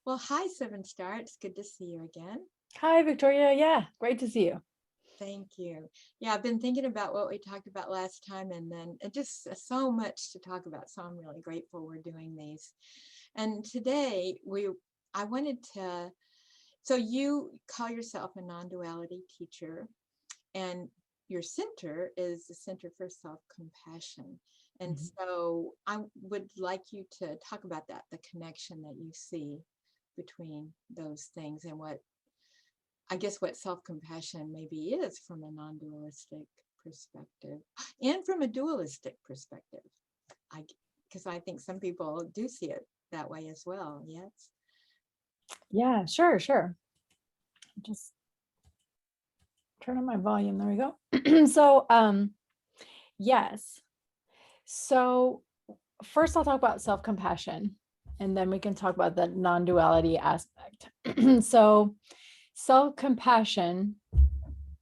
Well, hi, Seven Star. It's good to see you again. Hi, Victoria. Yeah, great to see you. Thank you. Yeah, I've been thinking about what we talked about last time, and then it just so much to talk about. So I'm really grateful we're doing these. And today I wanted to. So you call yourself a non-duality teacher, and your center is the Center for Self-Compassion. And Mhm. so I would like you to talk about that, the connection that you see between those things and what self-compassion maybe is from a non-dualistic perspective and from a dualistic perspective. I because I think some people do see it that way as well. Yes. Yeah, sure. Just turn on my volume. There we go. Yes. So first I'll talk about self-compassion and then we can talk about the non-duality aspect. So self-compassion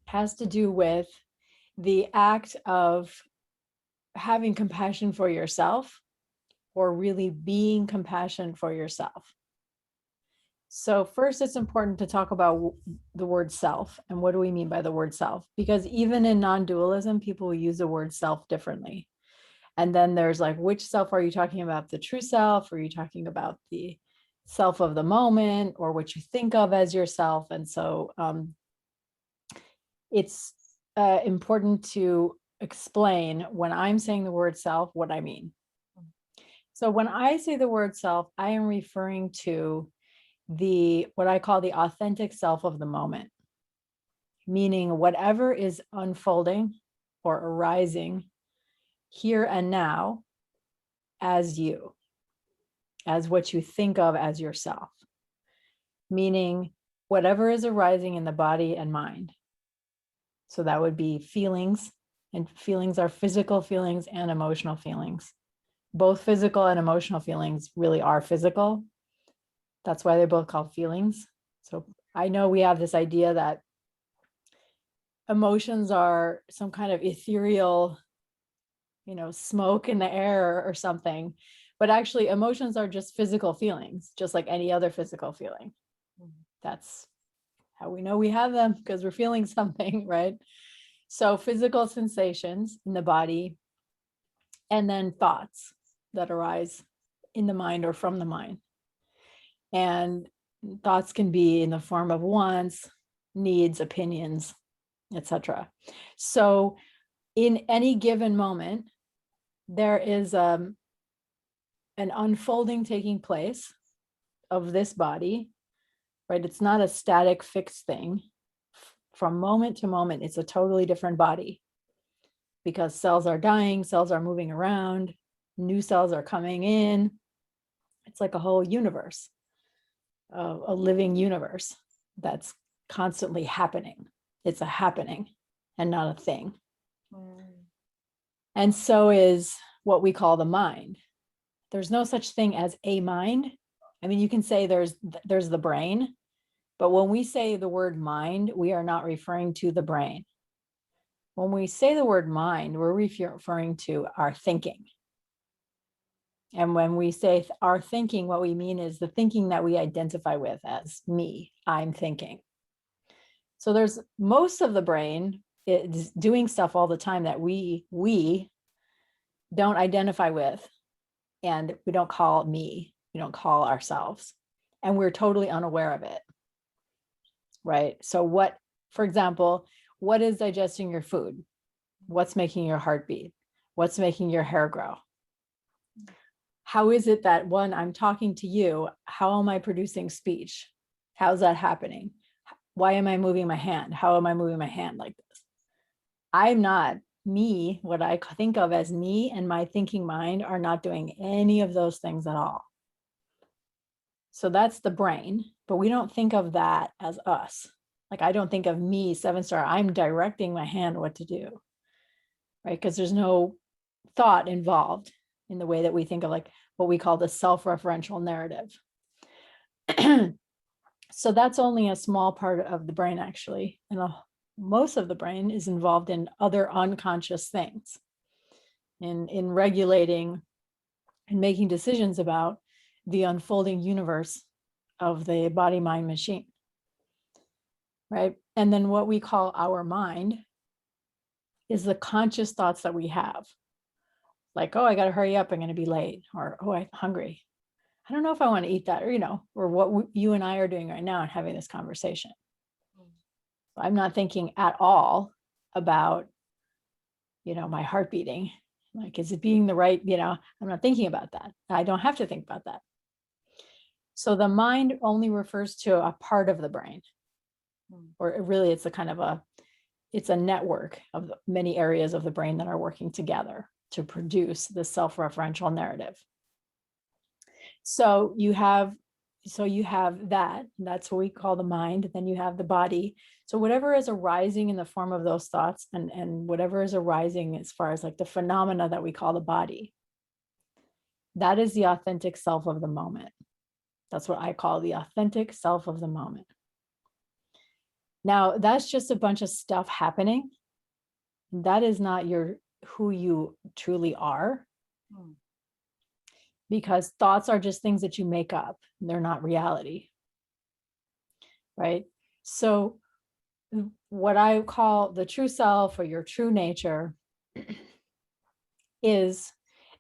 has to do with the act of having compassion for yourself or really being compassion for yourself. So first, it's important to talk about the word self and what do we mean by the word self? Because even in non-dualism, people use the word self differently. And then there's like, which self are you talking about? The true self? Or are you talking about the self of the moment or what you think of as yourself? And so it's important to explain when I'm saying the word self, what I mean. So when I say the word self, I am referring to what I call the authentic self of the moment, meaning whatever is unfolding or arising here and now as you, as what you think of as yourself, meaning whatever is arising in the body and mind. So that would be feelings, and feelings are physical feelings and emotional feelings. Both physical and emotional feelings really are physical. That's why they're both called feelings. So I know we have this idea that emotions are some kind of ethereal, smoke in the air or something. But actually, emotions are just physical feelings, just like any other physical feeling. That's how we know we have them, because we're feeling something, right? So physical sensations in the body, and then thoughts that arise in the mind or from the mind. And thoughts can be in the form of wants, needs, opinions, etc. So in any given moment, there is an unfolding taking place of this body, right? It's not a static fixed thing. From moment to moment, it's a totally different body because cells are dying, cells are moving around, new cells are coming in. It's like a whole universe, a living universe that's constantly happening. It's a happening and not a thing. And so is what we call the mind. There's no such thing as a mind. I mean, you can say there's the brain, but when we say the word mind, we are not referring to the brain. When we say the word mind, we're referring to our thinking. And when we say our thinking, what we mean is the thinking that we identify with as me, I'm thinking. So there's most of the brain is doing stuff all the time that we don't identify with, and we don't call me, we don't call ourselves, and we're totally unaware of it, right? So for example, what is digesting your food? What's making your heart beat? What's making your hair grow? How is it that when I'm talking to you, how am I producing speech? How's that happening? Why am I moving my hand? How am I moving my hand like this? I'm not me. What I think of as me and my thinking mind are not doing any of those things at all. So that's the brain, but we don't think of that as us. Like I don't think of me, 7-star, I'm directing my hand what to do, right? Because there's no thought involved in the way that we think of like what we call the self-referential narrative. So that's only a small part of the brain, actually. And most of the brain is involved in other unconscious things, in regulating and making decisions about the unfolding universe of the body mind machine, right? And then what we call our mind is the conscious thoughts that we have, like, oh, I got to hurry up, I'm going to be late, or oh, I'm hungry, I don't know if I want to eat that, or or what you and I are doing right now and having this conversation. I'm not thinking at all about, my heart beating, like, is it being the right, I'm not thinking about that. I don't have to think about that. So the mind only refers to a part of the brain, or really it's it's a network of many areas of the brain that are working together to produce the self-referential narrative. So you have that's what we call the mind. Then you have the body. So whatever is arising in the form of those thoughts, and whatever is arising as far as like the phenomena that we call the body, that is the authentic self of the moment. That's what I call the authentic self of the moment. Now, that's just a bunch of stuff happening. That is not who you truly are. Because thoughts are just things that you make up. They're not reality, right? So what I call the true self, or your true nature, is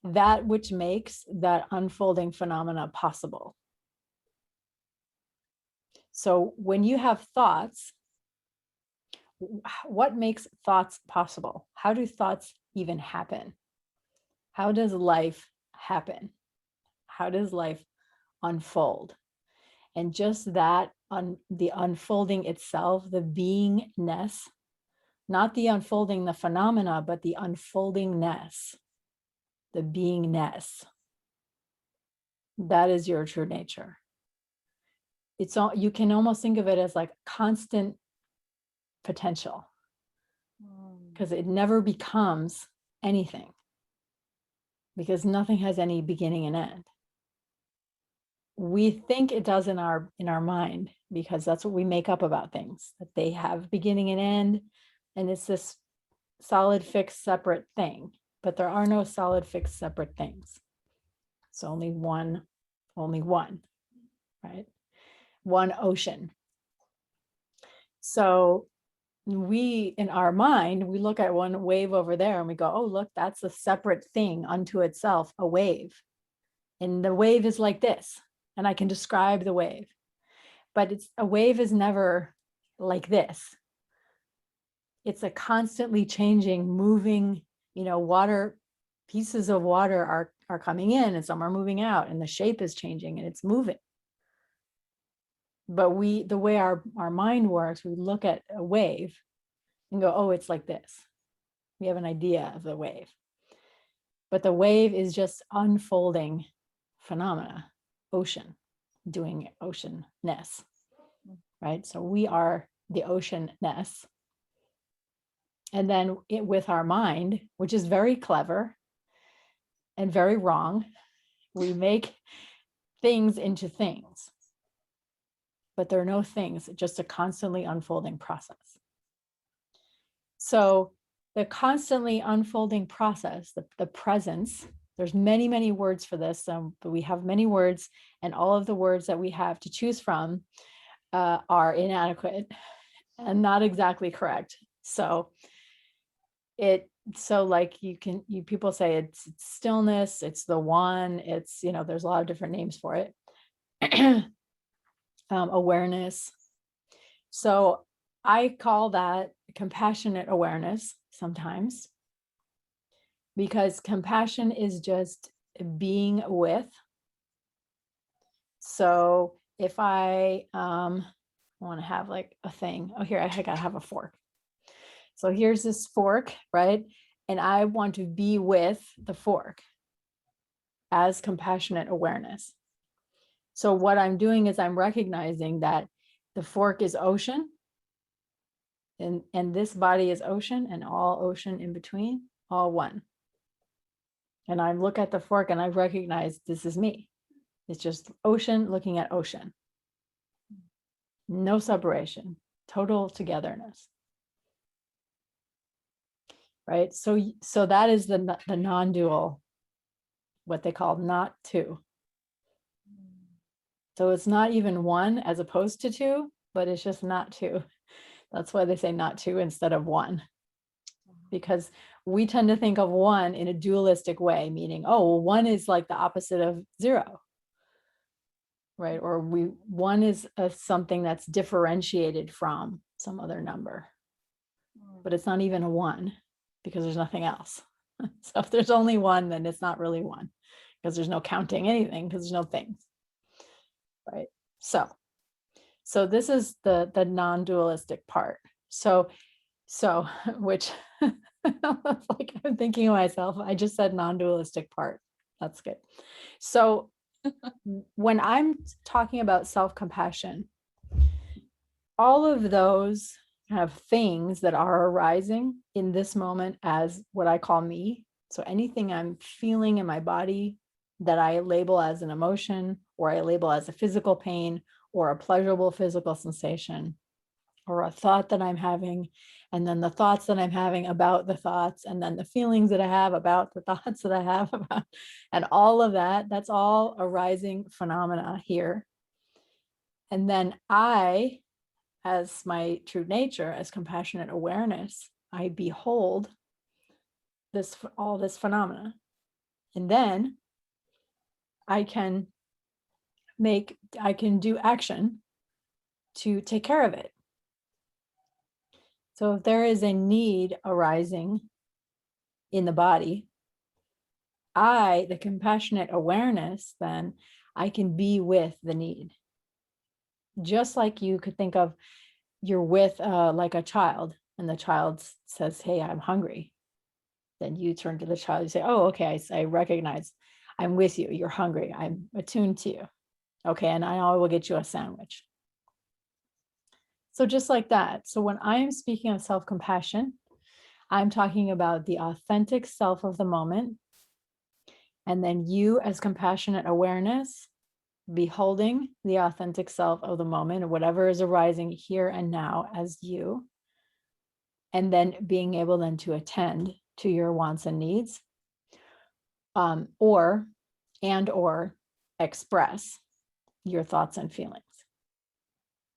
that which makes that unfolding phenomena possible. So when you have thoughts, what makes thoughts possible? How do thoughts even happen? How does life happen? How does life unfold? And just that, the unfolding itself, the beingness, not the unfolding, the phenomena, but the unfolding-ness, the beingness. That is your true nature. You can almost think of it as like constant potential, because it never becomes anything, because nothing has any beginning and end. We think it does in our mind, because that's what we make up about things, that they have beginning and end, and it's this solid, fixed, separate thing. But there are no solid, fixed, separate things. It's only one, right? One ocean. So we, in our mind, we look at one wave over there and we go, oh, look, that's a separate thing unto itself, a wave. And the wave is like this, and I can describe the wave. But a wave is never like this. It's a constantly changing, moving, water, pieces of water are coming in and some are moving out, and the shape is changing and it's moving. But the way our mind works, we look at a wave and go, oh, it's like this. We have an idea of the wave. But the wave is just unfolding phenomena, ocean, doing oceanness, right? So we are the oceanness. And then with our mind, which is very clever and very wrong, we make things into things. But there are no things, just a constantly unfolding process. So the constantly unfolding process, the presence, there's many, many words for this, but we have many words, and all of the words that we have to choose from are inadequate and not exactly correct. So like people say it's stillness, it's the one, it's, there's a lot of different names for it. Awareness. So I call that compassionate awareness sometimes, because compassion is just being with. So if I want to have like a thing, oh, here, I gotta have a fork. So here's this fork, right? And I want to be with the fork as compassionate awareness. So what I'm doing is I'm recognizing that the fork is ocean, and this body is ocean, and all ocean in between, all one. And I look at the fork and I recognize this is me. It's just ocean looking at ocean. No separation, total togetherness. Right? So that is the non-dual, what they call not two. So it's not even one as opposed to two, but it's just not two. That's why they say not two instead of one, because we tend to think of one in a dualistic way, meaning, oh, well, one is like the opposite of zero, right? Or one is something that's differentiated from some other number, but it's not even a one because there's nothing else. So if there's only one, then it's not really one because there's no counting anything because there's no things, right? So this is the non-dualistic part. So which like I'm thinking of myself, I just said non-dualistic part. That's good. So when I'm talking about self-compassion, all of those kind of things that are arising in this moment as what I call me. So anything I'm feeling in my body that I label as an emotion, or I label as a physical pain, or a pleasurable physical sensation, or a thought that I'm having, and then the thoughts that I'm having about the thoughts, and then the feelings that I have about the thoughts that I have about, and all of that, that's all arising phenomena here. And then I, as my true nature, as compassionate awareness, I behold all this phenomena. And then I can do action to take care of it. So if there is a need arising in the body, the compassionate awareness, then I can be with the need. Just like you could think of, you're with like a child, and the child says, hey, I'm hungry. Then you turn to the child, you say, oh, okay, I recognize, I'm with you, you're hungry, I'm attuned to you. Okay, and I will get you a sandwich. So just like that. So when I am speaking of self-compassion, I'm talking about the authentic self of the moment. And then you, as compassionate awareness, beholding the authentic self of the moment, or whatever is arising here and now as you. And then being able then to attend to your wants and needs, or express your thoughts and feelings.